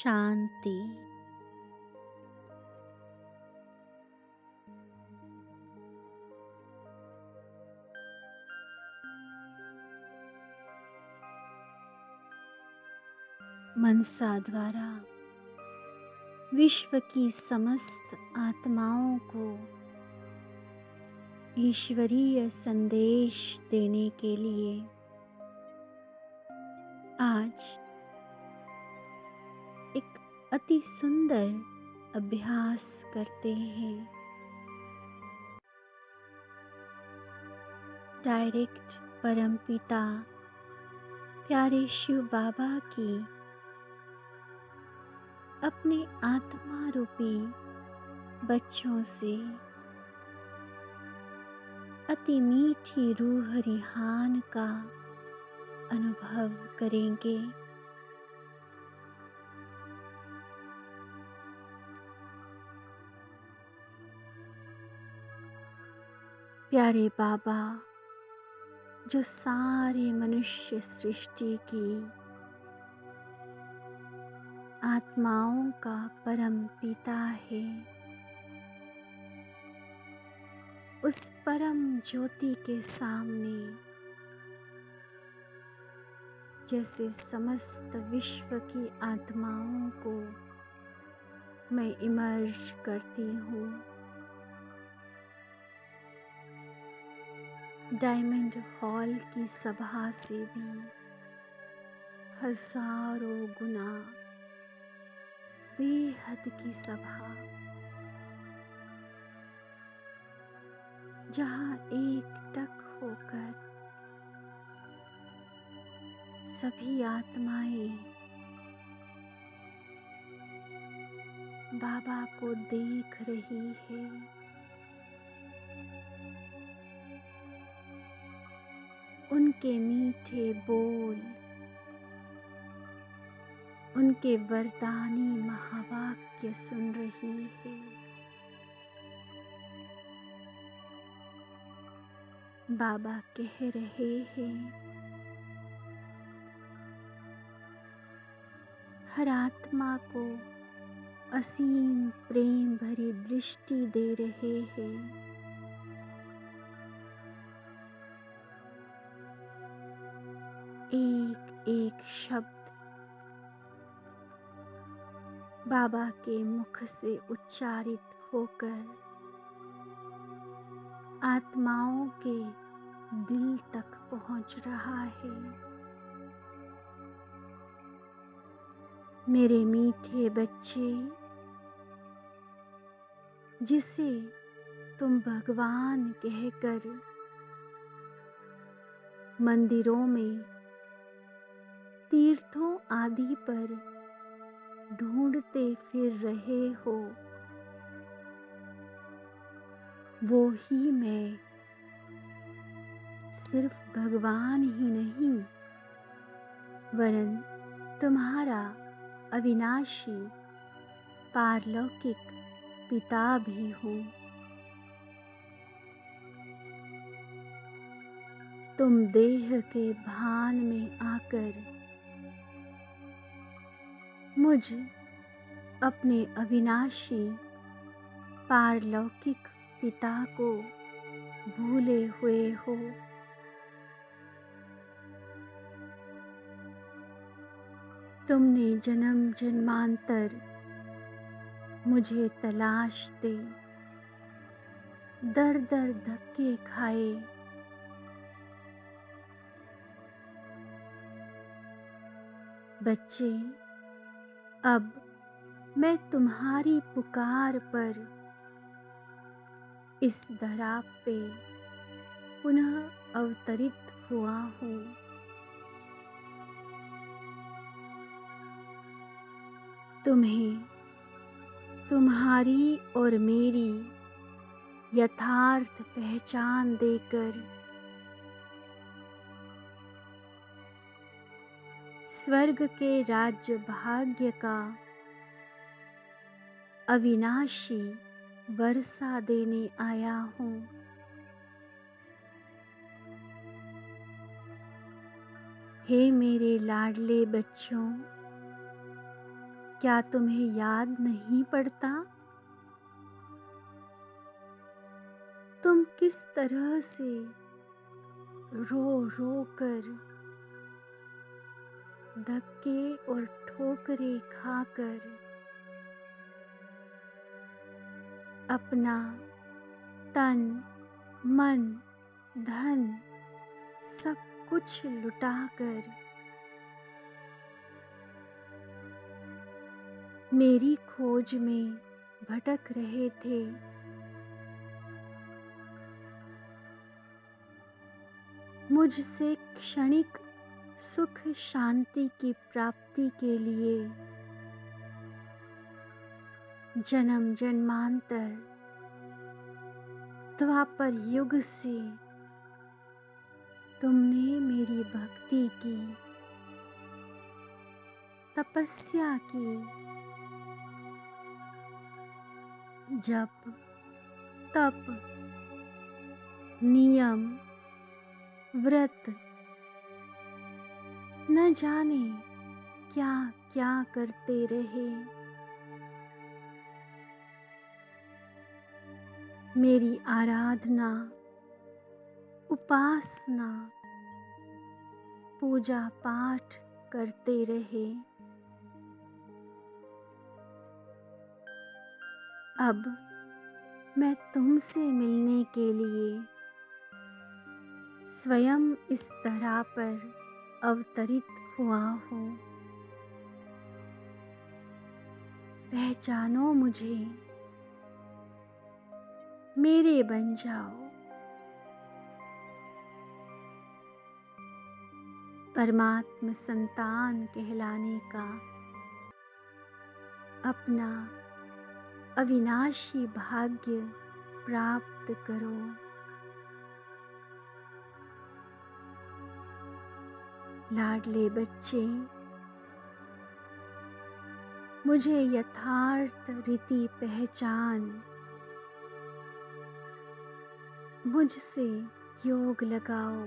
शांति। मनसा द्वारा विश्व की समस्त आत्माओं को ईश्वरीय संदेश देने के लिए आज एक अति सुंदर अभ्यास करते हैं। डायरेक्ट परमपिता प्यारे शिव बाबा की अपने आत्मा रूपी बच्चों से अति मीठी रूह रिहान का अनुभव करेंगे। प्यारे बाबा जो सारे मनुष्य सृष्टि की आत्माओं का परम पिता है, उस परम ज्योति के सामने जैसे समस्त विश्व की आत्माओं को मैं इमर्ज करती हूँ, डायमंड हॉल की सभा से भी हजारों गुना बेहद की सभा, जहाँ एकटक होकर सभी आत्माएं बाबा को देख रही है। उनके मीठे बोल, उनके वरदानी महावाक्य सुन रही है। बाबा कह रहे हैं, हर आत्मा को असीम प्रेम भरी दृष्टि दे रहे हैं। एक एक शब्द बाबा के मुख से उच्चारित होकर आत्माओं के दिल तक पहुंच रहा है। मेरे मीठे बच्चे, जिसे तुम भगवान कहकर मंदिरों में, तीर्थों आदि पर ढूंढते फिर रहे हो, वो ही मैं सिर्फ भगवान ही नहीं, वरन तुम्हारा अविनाशी पारलौकिक पिता भी हूँ। तुम देह के भान में आकर मुझ अपने अविनाशी पारलौकिक पिता को भूले हुए हो। तुमने जन्म जन्मांतर मुझे तलाशते दर दर धक्के खाए, बच्चे अब मैं तुम्हारी पुकार पर इस धरा पे पुनः अवतरित हुआ हूँ। तुम्हें तुम्हारी और मेरी यथार्थ पहचान देकर स्वर्ग के राज्य भाग्य का अविनाशी वर्षा देने आया हूँ। हे मेरे लाडले बच्चों, क्या तुम्हें याद नहीं पड़ता तुम किस तरह से रो रो कर, धक्के और ठोकरें खाकर अपना तन, मन, धन सब कुछ लुटाकर मेरी खोज में भटक रहे थे। मुझसे क्षणिक सुख शांति की प्राप्ति के लिए जन्म जन्मांतर द्वापर युग से तुमने मेरी भक्ति की, तपस्या की, जप, तप, नियम, व्रत, न जाने क्या क्या करते रहे। मेरी आराधना, उपासना, पूजा पाठ करते रहे। अब मैं तुमसे मिलने के लिए स्वयं इस धरा पर अवतरित हुआ हूँ। पहचानो मुझे, मेरे बन जाओ। परमात्म संतान कहलाने का अपना अविनाशी भाग्य प्राप्त करो। लाडले बच्चे, मुझे यथार्थ रीति पहचान, मुझसे योग लगाओ।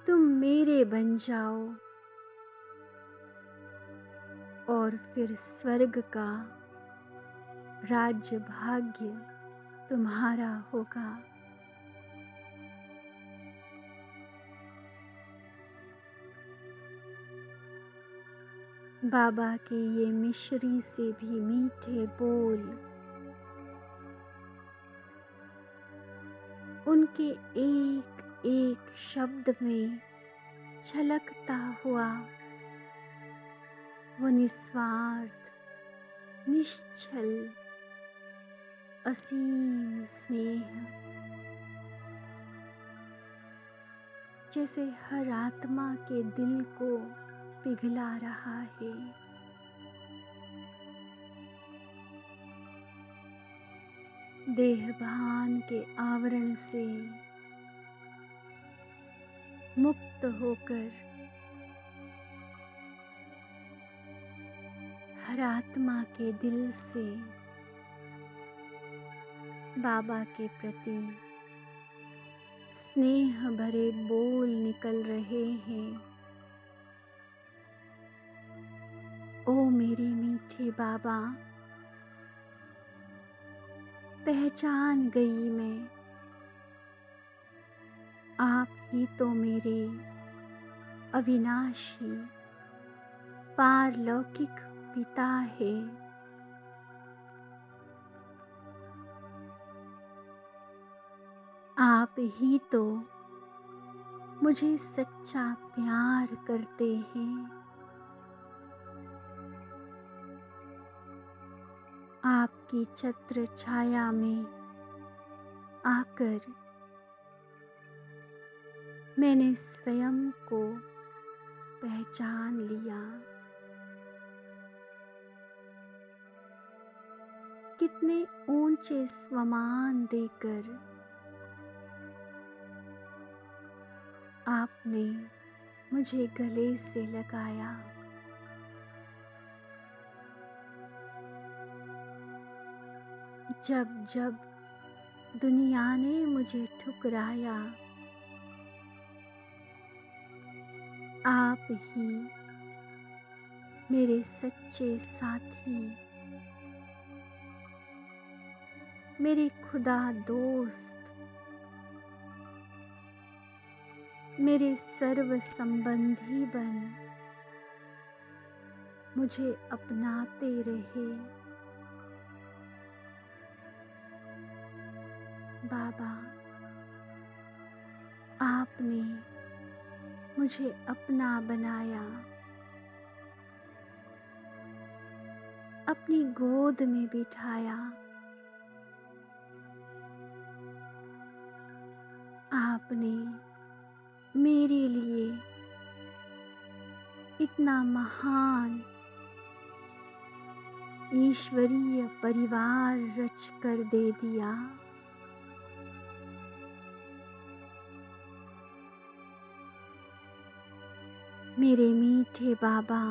तुम मेरे बन जाओ और फिर स्वर्ग का राज्य भाग्य तुम्हारा होगा। बाबा के ये मिश्री से भी मीठे बोल, उनके एक एक शब्द में छलकता हुआ वो निस्वार्थ, निश्चल, असीम स्नेह, जैसे हर आत्मा के दिल को पिघला रहा है। देहभान के आवरण से मुक्त होकर हर आत्मा के दिल से बाबा के प्रति स्नेह भरे बोल निकल रहे हैं। ओ मेरे मीठे बाबा, पहचान गई मैं, आप ही तो मेरे अविनाशी पारलौकिक पिता है। आप ही तो मुझे सच्चा प्यार करते हैं। आपकी छत्र छाया में आकर मैंने स्वयं को पहचान लिया। कितने ऊंचे स्वमान देकर आपने मुझे गले से लगाया। जब जब दुनिया ने मुझे ठुकराया, आप ही मेरे सच्चे साथी, मेरे खुदा दोस्त, मेरे सर्व संबंधी बन मुझे अपनाते रहे। बाबा, आपने मुझे अपना बनाया, अपनी गोद में बिठाया। आपने मेरे लिए इतना महान ईश्वरीय परिवार रच कर दे दिया। मेरे मीठे बाबा,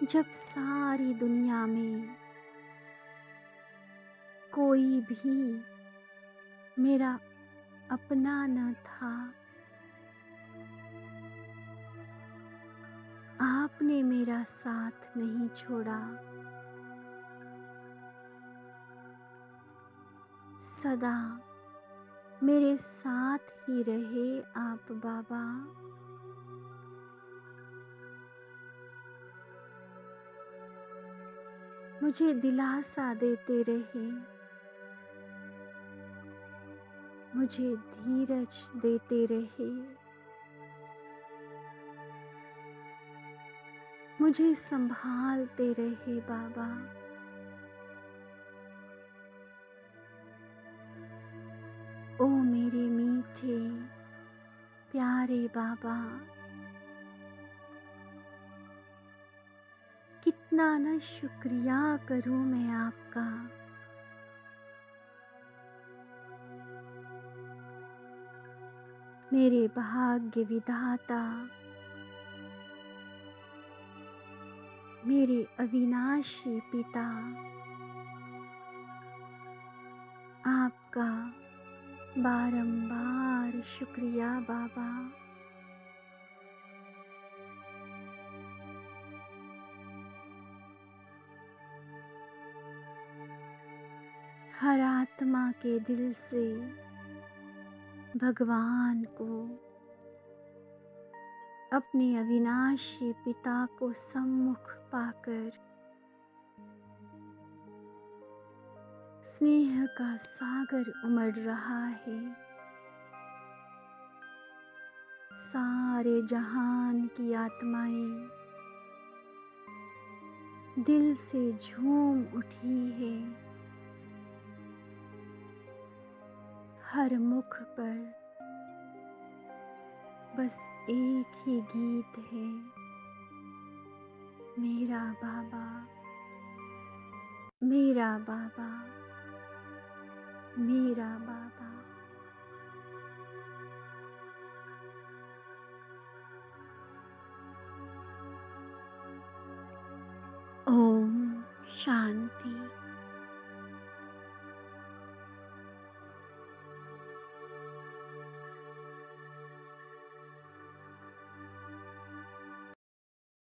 जब सारी दुनिया में कोई भी मेरा अपना न था, आपने मेरा साथ नहीं छोड़ा। सदा मेरे साथ ही रहे आप बाबा। मुझे दिलासा देते रहे, मुझे धीरज देते रहे, मुझे संभालते रहे बाबा। ओ मेरे मीठे प्यारे बाबा, कितना न शुक्रिया करूं मैं आपका। मेरे भाग्य विधाता, मेरे अविनाशी पिता, आपका बारंबार शुक्रिया बाबा। हर आत्मा के दिल से भगवान को, अपने अविनाशी पिता को सम्मुख पाकर स्नेह का सागर उमड़ रहा है। सारे जहान की आत्माएं दिल से झूम उठी है। हर मुख पर बस एक ही गीत है, मेरा बाबा, मेरा बाबा, मेरा बाबा। ओम शांति।